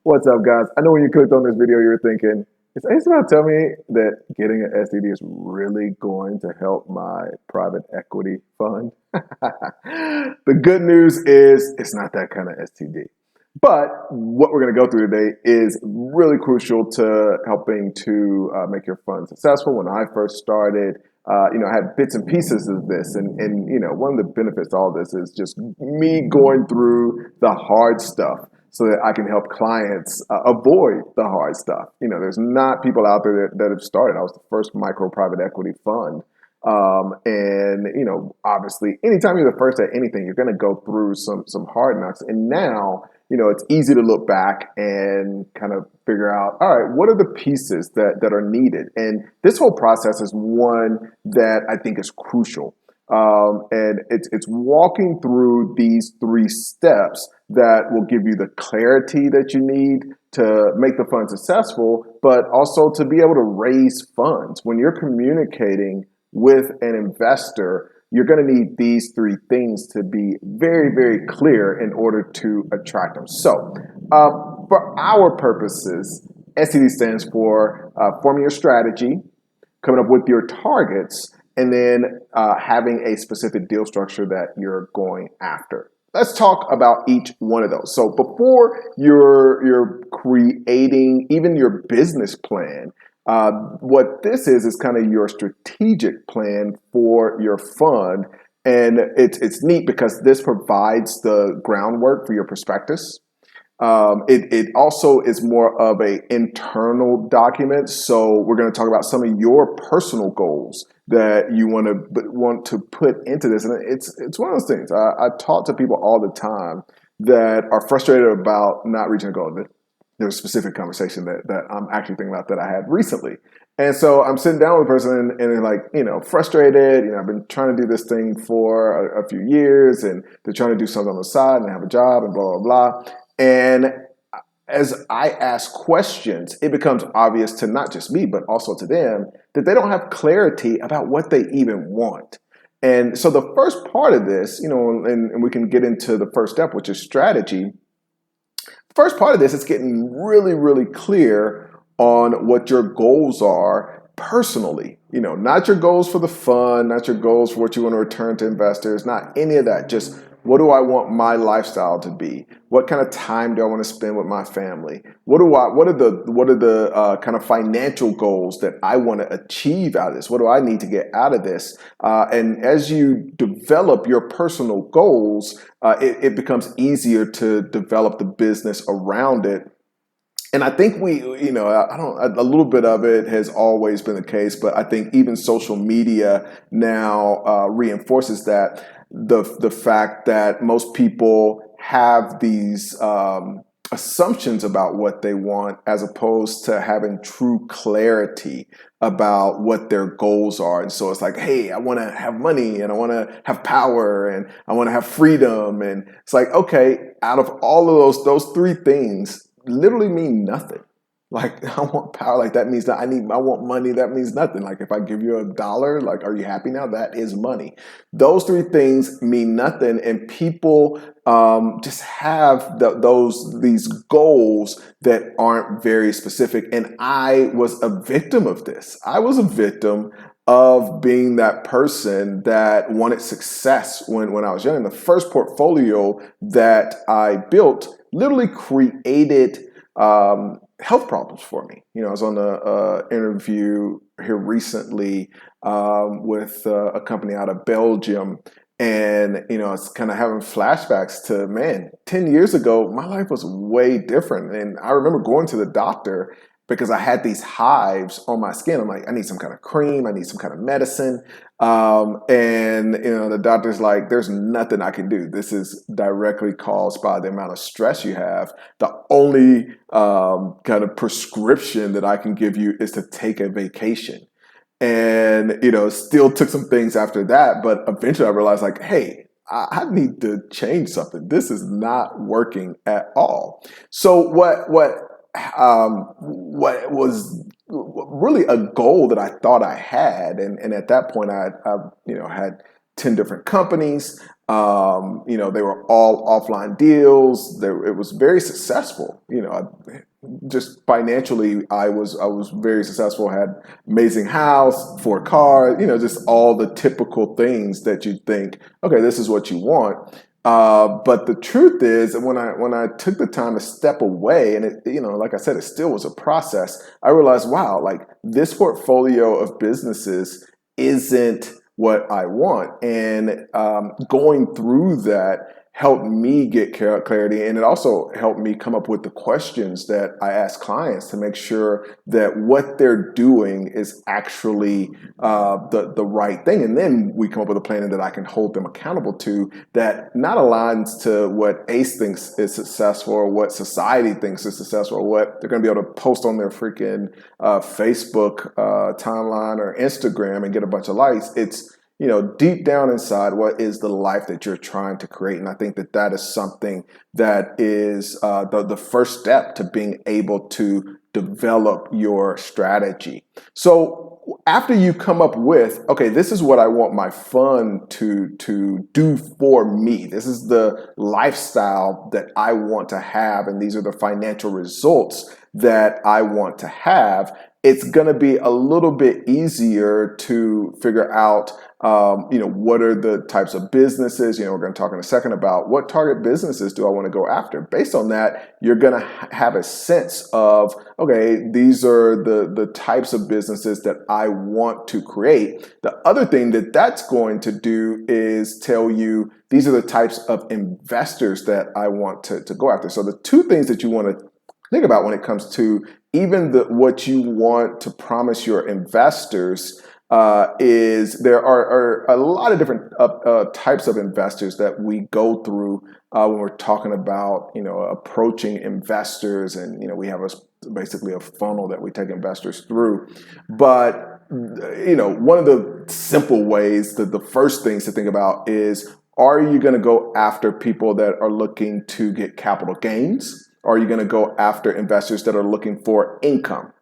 What's up, guys? I know when you clicked on this video, you're thinking, is Ace about to tell me that getting an STD is really going to help my private equity fund? The good news is it's not that kind of STD. But what we're going to go through today is really crucial to helping to make your fund successful. When I first started, I had bits and pieces of this, and one of the benefits to all this is just me going through the hard stuff so that I can help clients avoid the hard stuff. There's not people out there that have started. I was the first micro private equity fund. Obviously, anytime you're the first at anything, you're going to go through some hard knocks. And now, it's easy to look back and kind of figure out, all right, what are the pieces that are needed? And this whole process is one that I think is crucial. And it's walking through these three steps that will give you the clarity that you need to make the fund successful, but also to be able to raise funds. When you're communicating with an investor, you're going to need these three things to be very, very clear in order to attract them. So, for our purposes, STD stands for forming your strategy, coming up with your targets, and then having a specific deal structure that you're going after. Let's talk about each one of those. So before you're creating even your business plan, what this is kind of your strategic plan for your fund. And it's neat because this provides the groundwork for your prospectus. It also is more of a internal document. So we're going to talk about some of your personal goals that you want to put into this. And it's one of those things. I talk to people all the time that are frustrated about not reaching a goal. There's a specific conversation that I'm actually thinking about that I had recently. And so I'm sitting down with a person and they're like, frustrated. I've been trying to do this thing for a few years and they're trying to do something on the side and they have a job and blah, blah, blah. And as I ask questions, it becomes obvious to not just me, but also to them that they don't have clarity about what they even want. And so the first part of this, and we can get into the first step, which is strategy. First part of this is getting really, really clear on what your goals are personally. Not your goals for the fund, not your goals for what you want to return to investors, not any of that. Just what do I want my lifestyle to be? What kind of time do I want to spend with my family? What are the kind of financial goals that I want to achieve out of this? What do I need to get out of this? And as you develop your personal goals, it becomes easier to develop the business around it. And I think a little bit of it has always been the case, but I think even social media now reinforces that the fact that most people have these assumptions about what they want as opposed to having true clarity about what their goals are. And so it's like, hey, I want to have money and I want to have power and I want to have freedom. And it's like, okay, out of all of those three things literally mean nothing. Like, I want power, like that means that I want money, that means nothing. Like, if I give you $1, like, are you happy now? That is money. Those three things mean nothing, and people just have these goals that aren't very specific. And I was a victim of this. I was a victim of being that person that wanted success when I was young. And the first portfolio that I built literally created health problems for me. I was on an interview here recently with a company out of Belgium. And, it's kind of having flashbacks to, man, 10 years ago, my life was way different. And I remember going to the doctor because I had these hives on my skin. I'm like, I need some kind of cream. I need some kind of medicine. The doctor's like, there's nothing I can do. This is directly caused by the amount of stress you have. The only kind of prescription that I can give you is to take a vacation. And, still took some things after that. But eventually I realized, like, hey, I need to change something. This is not working at all. So what was really a goal that I thought I had, and at that point I had 10 different companies. They were all offline deals. It was very successful. Just financially, I was very successful. Had amazing house, 4 cars. Just all the typical things that you think. Okay, this is what you want. But the truth is, when I took the time to step away, and like I said, it still was a process. I realized, wow, like this portfolio of businesses isn't what I want, and going through that helped me get clarity, and it also helped me come up with the questions that I ask clients to make sure that what they're doing is actually the right thing, and then we come up with a plan that I can hold them accountable to that not aligns to what Ace thinks is successful or what society thinks is successful or what they're going to be able to post on their freaking Facebook timeline or Instagram and get a bunch of likes. It's deep down inside, what is the life that you're trying to create? And I think that is something that is the first step to being able to develop your strategy. So after you come up with, okay, this is what I want my fund to do for me. This is the lifestyle that I want to have, and these are the financial results that I want to have. It's going to be a little bit easier to figure out, what are the types of businesses. We're going to talk in a second about what target businesses do I want to go after. Based on that, you're going to have a sense of, okay, these are the types of businesses that I want to create. The other thing that's going to do is tell you these are the types of investors that I want to go after. So the two things that you want to think about when it comes to even what you want to promise your investors is there are a lot of different types of investors that we go through when we're talking about approaching investors, and we have basically a funnel that we take investors through. But one of the simple ways, the first things to think about is, are you going to go after people that are looking to get capital gains? Or are you going to go after investors that are looking for income?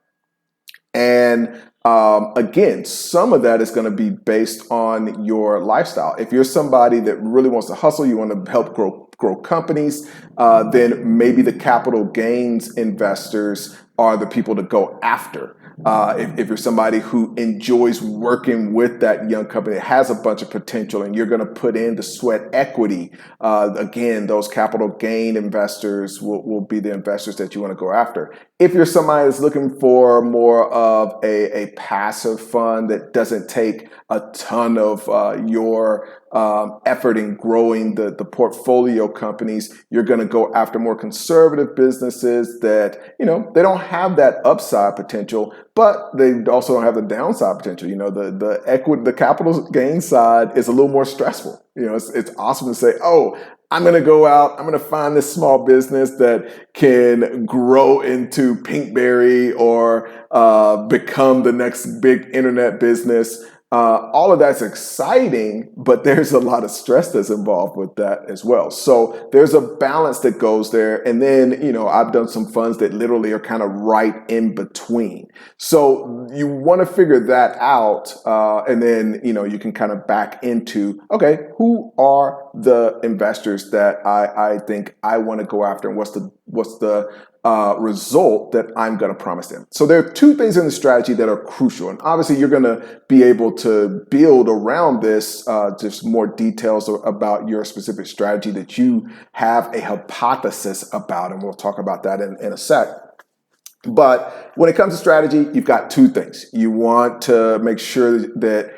And again, some of that is going to be based on your lifestyle. If you're somebody that really wants to hustle, you want to help grow companies, then maybe the capital gains investors are the people to go after. If you're somebody who enjoys working with that young company that has a bunch of potential and you're going to put in the sweat equity, again, those capital gain investors will be the investors that you want to go after. If you're somebody that's looking for more of a passive fund that doesn't take a ton of your effort in growing the portfolio companies, you're going to go after more conservative businesses that, they don't have that upside potential, but they also don't have the downside potential. The equity, the capital gain side is a little more stressful. It's awesome to say, oh, I'm going to go out, I'm going to find this small business that can grow into Pinkberry or become the next big internet business. All of that's exciting, but there's a lot of stress that's involved with that as well. So there's a balance that goes there. And then, I've done some funds that literally are kind of right in between. So you want to figure that out. And then, you can kind of back into, okay, who are the investors that I think I want to go after, and what's the result that I'm going to promise them. So there are two things in the strategy that are crucial. And obviously you're going to be able to build around this, just more details about your specific strategy that you have a hypothesis about. And we'll talk about that in a sec. But when it comes to strategy, you've got two things. You want to make sure that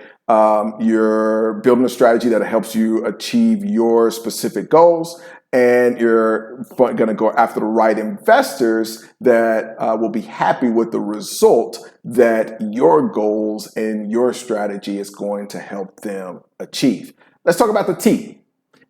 you're building a strategy that helps you achieve your specific goals, and you're going to go after the right investors that will be happy with the result that your goals and your strategy is going to help them achieve. Let's talk about the T.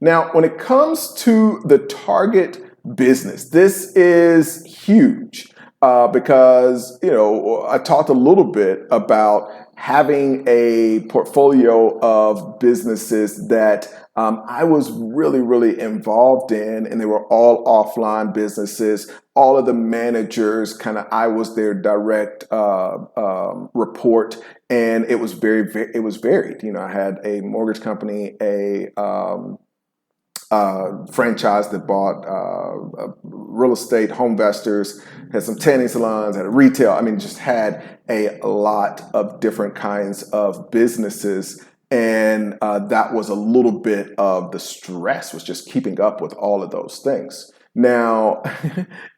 Now, when it comes to the target business, this is huge because, I talked a little bit about having a portfolio of businesses that I was really, really involved in, and they were all offline businesses. All of the managers, I was their direct report, and it was it was varied. I had a mortgage company, a franchise that bought real estate, home investors, had some tanning salons, had a retail. I mean, just had a lot of different kinds of businesses. And that was a little bit of the stress, was just keeping up with all of those things. Now,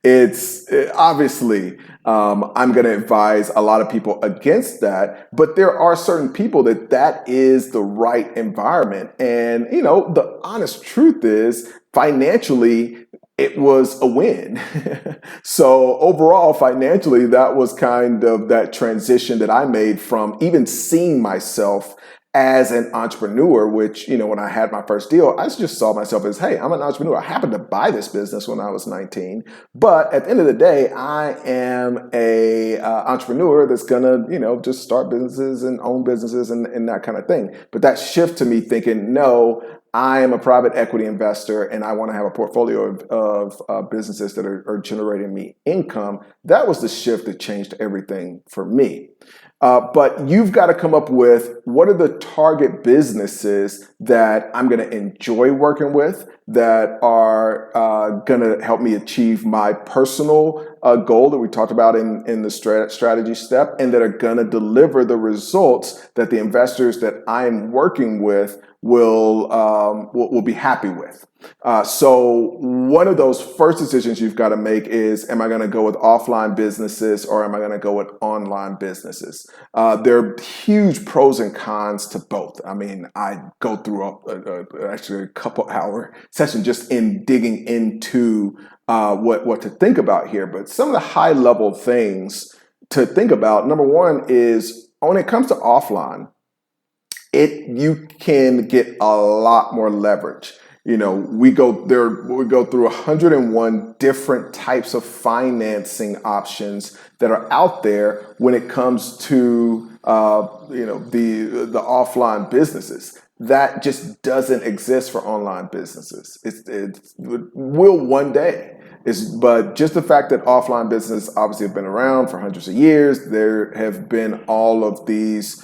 it's obviously, I'm going to advise a lot of people against that, but there are certain people that is the right environment. And, the honest truth is, financially, it was a win. So overall, financially, that was kind of that transition that I made from even seeing myself as an entrepreneur, which, when I had my first deal, I just saw myself as, hey, I'm an entrepreneur. I happened to buy this business when I was 19. But at the end of the day, I am a entrepreneur that's going to, just start businesses and own businesses and that kind of thing. But that shift to me thinking, no, I am a private equity investor and I want to have a portfolio of businesses that are generating me income. That was the shift that changed everything for me. But you've got to come up with, what are the target businesses that I'm going to enjoy working with, that are going to help me achieve my personal goal that we talked about in the strategy step, and that are going to deliver the results that the investors that I'm working with will be happy with. So one of those first decisions you've got to make is, am I going to go with offline businesses or am I going to go with online businesses? There are huge pros and cons to both. I mean, I go through actually a couple hour session just in digging into what to think about here. But some of the high level things to think about, number one is, when it comes to offline, you can get a lot more leverage. We go through 101 different types of financing options that are out there when it comes to the offline businesses. That just doesn't exist for online businesses. It will one day. But just the fact that offline businesses obviously have been around for hundreds of years, there have been all of these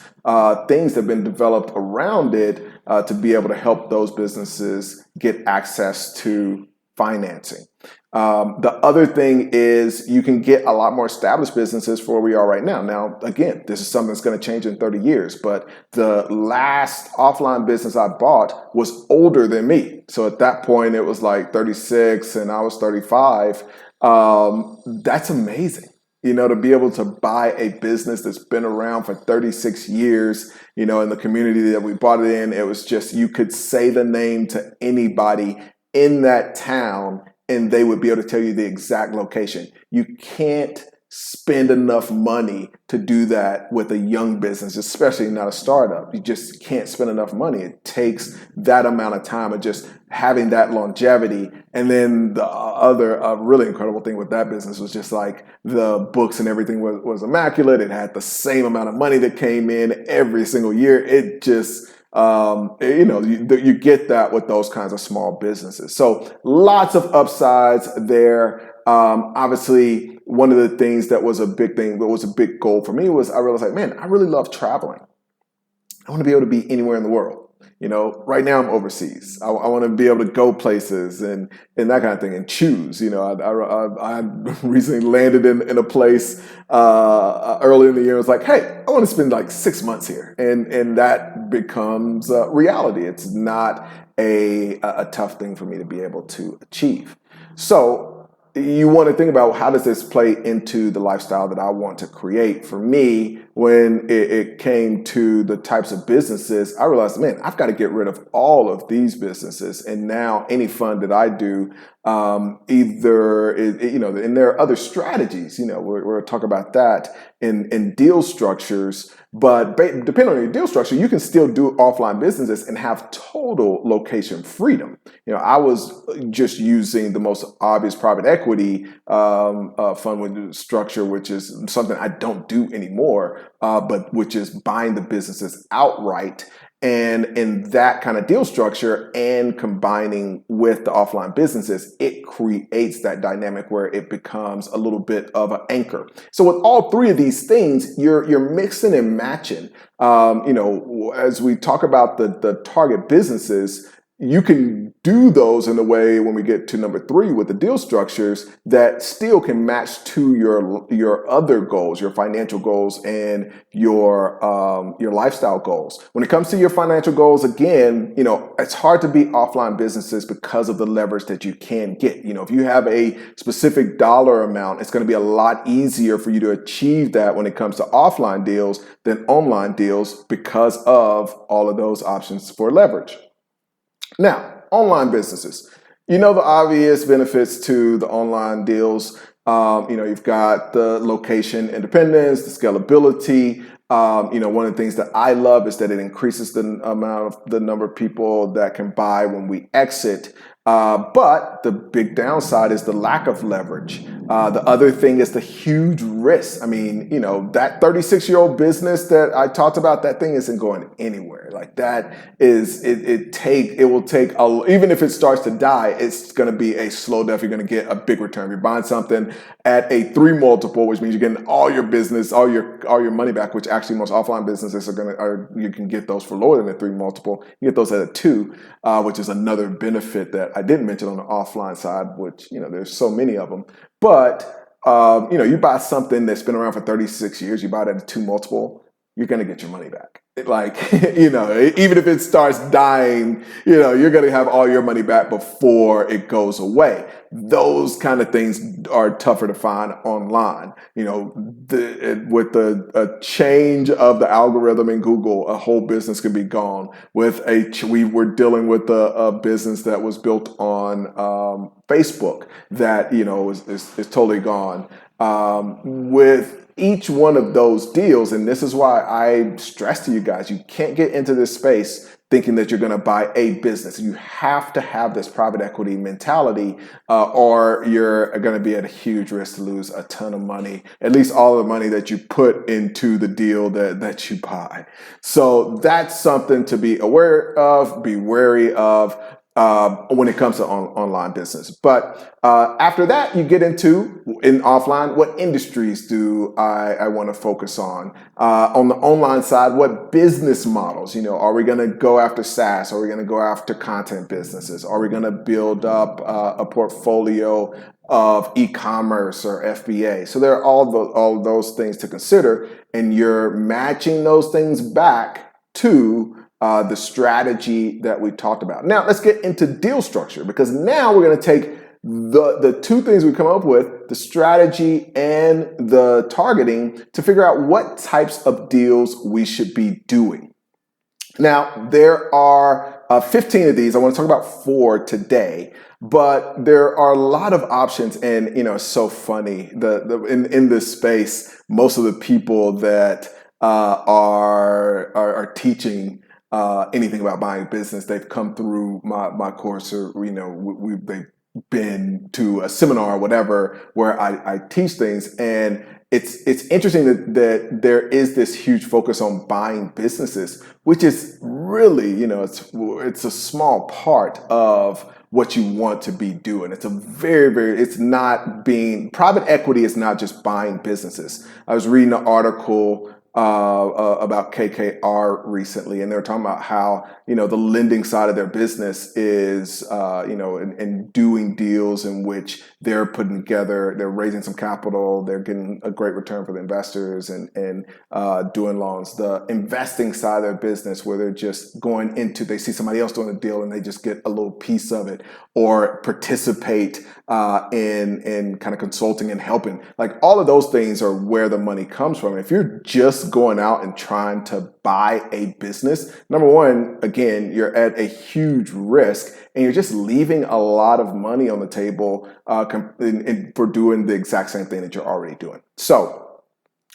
things that have been developed around it to be able to help those businesses get access to financing. The other thing is, you can get a lot more established businesses for where we are right now. Now, again, this is something that's going to change in 30 years, but the last offline business I bought was older than me. So at that point, it was like 36 and I was 35. That's amazing. To be able to buy a business that's been around for 36 years, in the community that we bought it in, it was just, you could say the name to anybody in that town and they would be able to tell you the exact location. You can't spend enough money to do that with a young business, especially not a startup. You just can't spend enough money. It takes that amount of time of just having that longevity. And then the other really incredible thing with that business was just like, the books and everything was immaculate. It had the same amount of money that came in every single year. It just, you get that with those kinds of small businesses. So lots of upsides there. Obviously, one of the things that was a big thing, that was a big goal for me, was I realized, like, man, I really love traveling. I want to be able to be anywhere in the world. Right now I'm overseas. I want to be able to go places and that kind of thing, and choose. I recently landed in a place early in the year. It was like, hey, I want to spend like 6 months here, and that becomes reality. It's not a tough thing for me to be able to achieve. So you want to think about, how does this play into the lifestyle that I want to create? For me, when it came to the types of businesses, I realized, man, I've got to get rid of all of these businesses. And now any fund that I do, and there are other strategies, we're talking about that in deal structures. But depending on your deal structure, you can still do offline businesses and have total location freedom. I was just using the most obvious private equity fund structure, which is something I don't do anymore, but which is buying the businesses outright. And in that kind of deal structure and combining with the offline businesses, it creates that dynamic where it becomes a little bit of an anchor. So with all three of these things, you're mixing and matching. As we talk about the target businesses, you can do those in a way when we get to number three with the deal structures that still can match to your other goals, your financial goals and your lifestyle goals. When it comes to your financial goals, again, it's hard to beat offline businesses because of the leverage that you can get. If you have a specific dollar amount, it's going to be a lot easier for you to achieve that when it comes to offline deals than online deals because of all of those options for leverage. Now, online businesses. The obvious benefits to the online deals. You've got the location independence, the scalability. One of the things that I love is that it increases the number of people that can buy when we exit. But the big downside is the lack of leverage. The other thing is the huge risk. I mean, that 36-year-old business that I talked about, that thing isn't going anywhere. Like that is, it will take, even if it starts to die, it's going to be a slow death. You're going to get a big return. You're buying something at a 3 multiple, which means you're getting all your business, all your money back, which actually most offline businesses you can get those for lower than a 3 multiple. You get those at a 2, which is another benefit that I didn't mention on the offline side, which, there's so many of them. But, you buy something that's been around for 36 years, you buy it at a 2 multiple, you're going to get your money back. Even if it starts dying, you're going to have all your money back before it goes away. Those kind of things are tougher to find online. With a change of the algorithm in Google, a whole business could be gone. We were dealing with a business that was built on Facebook that is totally gone. With each one of those deals, and this is why I stress to you guys, you can't get into this space thinking that you're going to buy a business. You have to have this private equity mentality, or you're going to be at a huge risk to lose a ton of money, at least all the money that you put into the deal that you buy. So that's something to be aware of, be wary of when it comes to online business. But after that, you get into, in offline, what industries do I want to focus on? On the online side, what business models? Are we going to go after SaaS? Are we going to go after content businesses? Are we going to build up a portfolio of e-commerce or FBA? So there are all those things to consider, and you're matching those things back to the strategy that we talked about. Now, let's get into deal structure, because now we're going to take the two things we come up with, the strategy and the targeting, to figure out what types of deals we should be doing. Now, there are 15 of these. I want to talk about 4 today, but there are a lot of options, and it's so funny. In this space, most of the people that are teaching anything about buying a business, they've come through my course, or they've been to a seminar or whatever where I teach things. And it's interesting that there is this huge focus on buying businesses, which is really, it's a small part of what you want to be doing. It's it's not private equity is not just buying businesses. I was reading an article about KKR recently, and they were talking about how the lending side of their business is and doing deals in which they're raising some capital, they're getting a great return for the investors, and doing loans. The investing side of their business, where they're just they see somebody else doing a deal and they just get a little piece of it, or participate in kind of consulting and helping. Like, all of those things are where the money comes from. If you're just going out and trying to buy a business, number one, again, you're at a huge risk, and you're just leaving a lot of money on the table for doing the exact same thing that you're already doing. So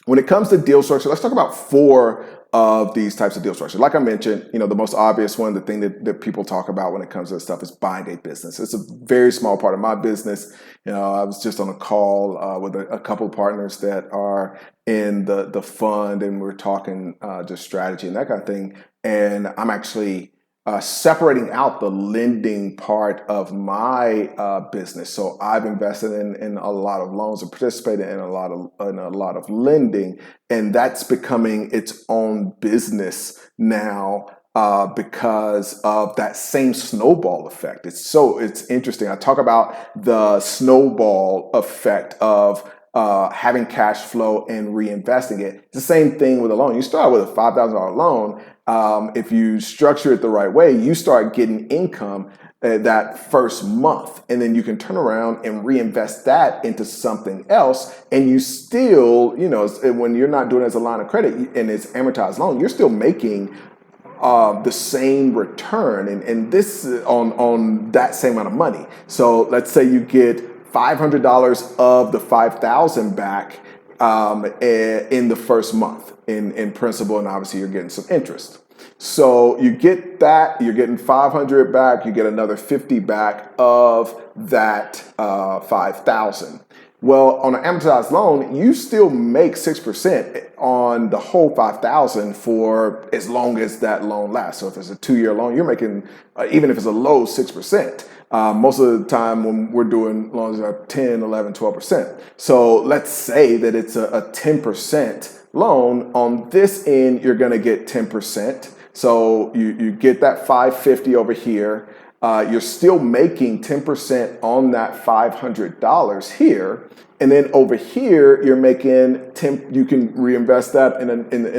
when it comes to deal structure, let's talk about 4 of these types of deal structure. Like I mentioned, the most obvious one, the thing that people talk about when it comes to this stuff, is buying a business. It's a very small part of my business. I was just on a call with a couple of partners that are in the fund, and we're talking just strategy and that kind of thing. And I'm actually separating out the lending part of my business. So I've invested in a lot of loans and participated in a lot of lending, and that's becoming its own business now. because of that same snowball effect. It's interesting. I talk about the snowball effect of having cash flow and reinvesting it. It's the same thing with a loan. You start with a $5,000 loan. If you structure it the right way, you start getting income that first month, and then you can turn around and reinvest that into something else, and you still, when you're not doing it as a line of credit and it's amortized loan, you're still making the same return, and this on that same amount of money. So let's say you get $500 of the 5,000 back in the first month in principal, and obviously you're getting some interest. So you get that, you're getting 500 back, you get another 50 back of that 5,000. Well, on an amortized loan, you still make 6% on the whole 5,000 for as long as that loan lasts. So if it's a 2-year loan, you're making, even if it's a low, 6%. Most of the time when we're doing loans are 10, 11, 12%. So let's say that it's a 10% loan. On this end, you're going to get 10%. So you get that 550 over here. You're still making 10% on that $500 here. And then over here, you're making 10, you can reinvest that in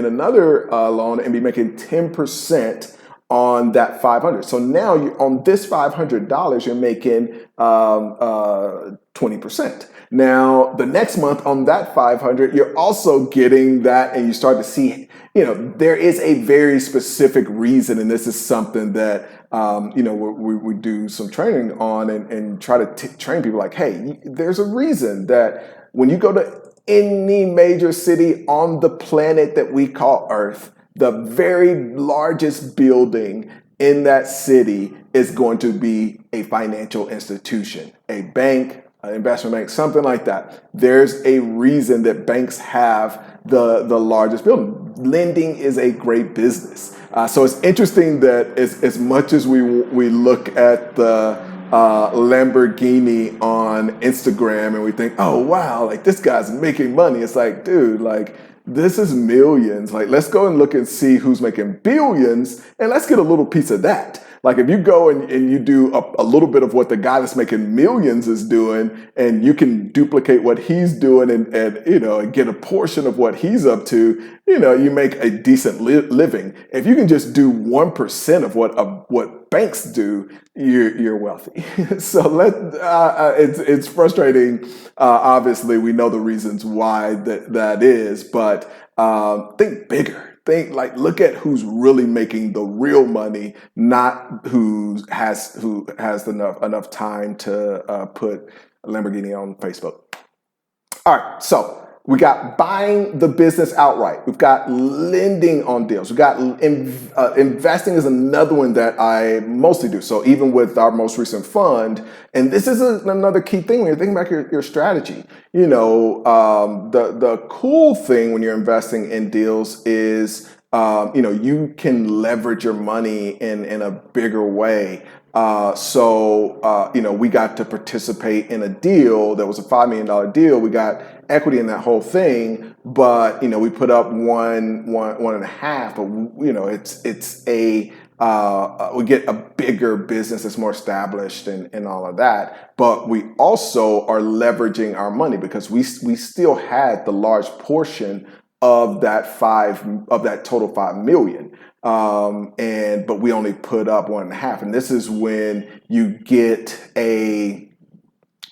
another loan and be making 10% on that 500. So now on this $500, you're making 20%. Now, the next month on that 500, you're also getting that, and you start to see, there is a very specific reason, and this is something that, we do some training on and try to train people like, hey, there's a reason that when you go to any major city on the planet that we call Earth, the very largest building in that city is going to be a financial institution, a bank, an investment bank, something like that. There's a reason that banks have the largest building. Lending is a great business. So it's interesting that as much as we look at the Lamborghini on Instagram and we think, oh, wow, like this guy's making money. It's like, dude, like, this is millions. Like, let's go and look and see who's making billions, and let's get a little piece of that. Like, if you go and you do a little bit of what the guy that's making millions is doing, and you can duplicate what he's doing and get a portion of what he's up to, you make a decent living. If you can just do 1% of what banks do, you're wealthy. So it's frustrating. Obviously, we know the reasons why that is, but think bigger. Look at who's really making the real money, not who has enough time to put a Lamborghini on Facebook. All right, so we got buying the business outright. We've got lending on deals. We've got investing is another one that I mostly do. So even with our most recent fund, and this is another key thing when you're thinking about your strategy. The cool thing when you're investing in deals is you can leverage your money in a bigger way. We got to participate in a deal that was a $5 million deal. We got equity in that whole thing, but we put up one and a half. But we get a bigger business that's more established and all of that. But we also are leveraging our money because we still had the large portion of that total 5 million. But we only put up 1.5. And this is when you get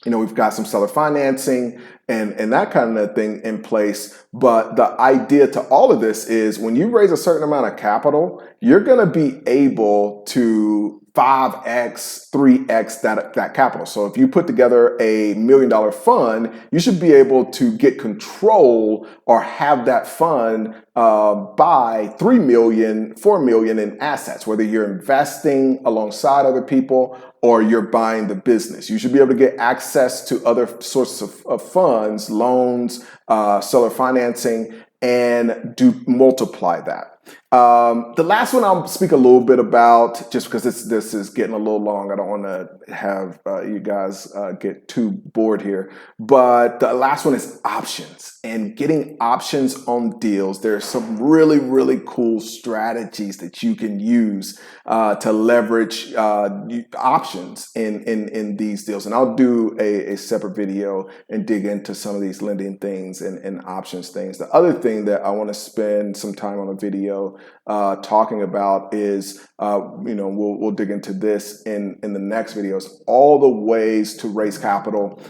we've got some seller financing and that kind of thing in place. But the idea to all of this is when you raise a certain amount of capital, you're going to be able to 5x, 3x that capital. So if you put together a $1 million fund, you should be able to get control or have that fund buy 3 million, 4 million in assets, whether you're investing alongside other people or you're buying the business. You should be able to get access to other sources of funds, loans, seller financing, and multiply that. The last one I'll speak a little bit about, just because this is getting a little long. I don't want to have you guys get too bored here. But the last one is options and getting options on deals. There's some really, really cool strategies that you can use to leverage options in these deals. And I'll do a separate video and dig into some of these lending things and options things. The other thing that I want to spend some time on a video talking about is, we'll dig into this in the next videos, all the ways to raise capital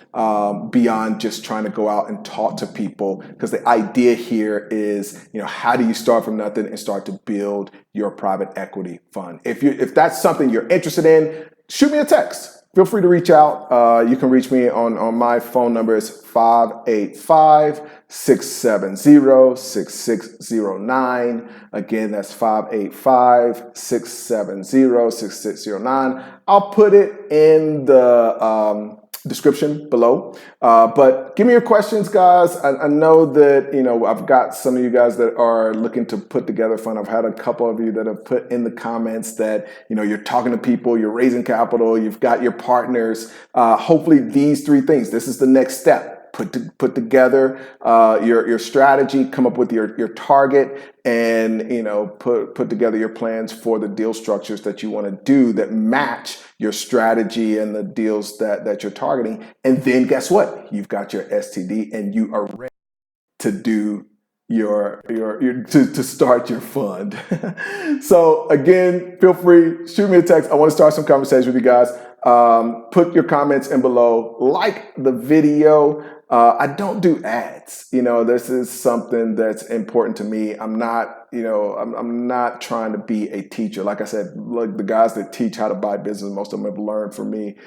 beyond just trying to go out and talk to people. Because the idea here is, how do you start from nothing and start to build your private equity fund? If that's something you're interested in, shoot me a text. Feel free to reach out. You can reach me on my phone number is 585-670-6609. Again, that's 585-670-6609. I'll put it in the description below. But give me your questions, guys. I know that, I've got some of you guys that are looking to put together a fund. I've had a couple of you that have put in the comments that, you're talking to people, you're raising capital, you've got your partners. Hopefully these three things, this is the next step. Put together your strategy, come up with your target, and put together your plans for the deal structures that you want to do that match your strategy and the deals that you're targeting. And then guess what? You've got your STD and you are ready to do to start your fund. So again, feel free, shoot me a text. I want to start some conversation with you guys. Put your comments in below, like the video. I don't do ads. This is something that's important to me. I'm not trying to be a teacher. Like I said, like the guys that teach how to buy business, most of them have learned from me,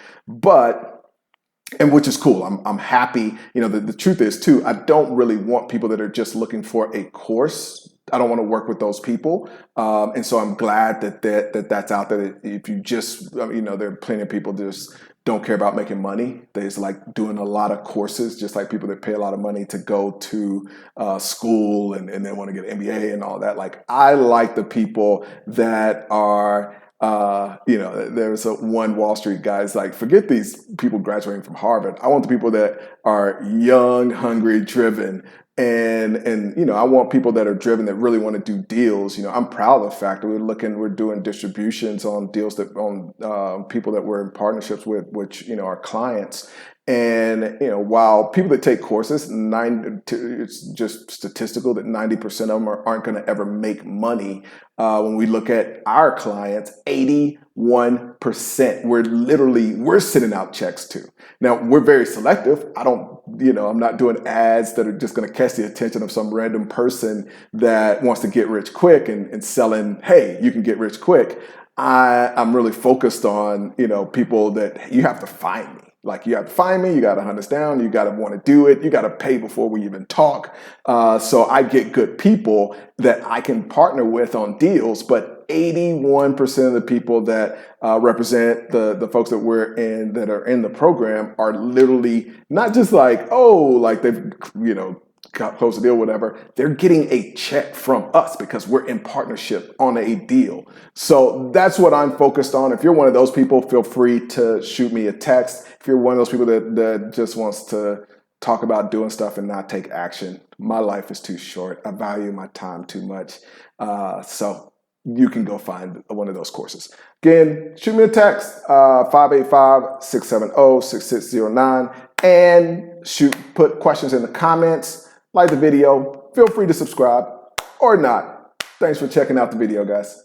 and which is cool. I'm happy. The truth is too, I don't really want people that are just looking for a course. I don't want to work with those people. And so I'm glad that's out there. If you just, there are plenty of people that just don't care about making money. They just like doing a lot of courses, just like people that pay a lot of money to go to school and then want to get an MBA and all that. Like, I like the people that are, there's one Wall Street guy's like, forget these people graduating from Harvard. I want the people that are young, hungry, driven. And I want people that are driven, that really want to do deals. I'm proud of the fact that we're doing distributions on deals on people that we're in partnerships with, which, are clients. And, while people that take courses, it's just statistical that 90% of them aren't going to ever make money. When we look at our clients, 81%, we're sending out checks to. Now, we're very selective. I'm not doing ads that are just going to catch the attention of some random person that wants to get rich quick and selling, hey, you can get rich quick. I'm really focused on, people that you have to find me. Like, you have to find me, you got to hunt us down, you got to want to do it, you got to pay before we even talk. So I get good people that I can partner with on deals, but 81% of the people that represent the folks that are in the program are literally not just like, like they've, close a deal, whatever. They're getting a check from us because we're in partnership on a deal. So that's what I'm focused on. If you're one of those people, feel free to shoot me a text. If you're one of those people that just wants to talk about doing stuff and not take action, my life is too short. I value my time too much. So you can go find one of those courses. Again, shoot me a text, 585-670-6609, and put questions in the comments. Like the video, feel free to subscribe or not. Thanks for checking out the video, guys.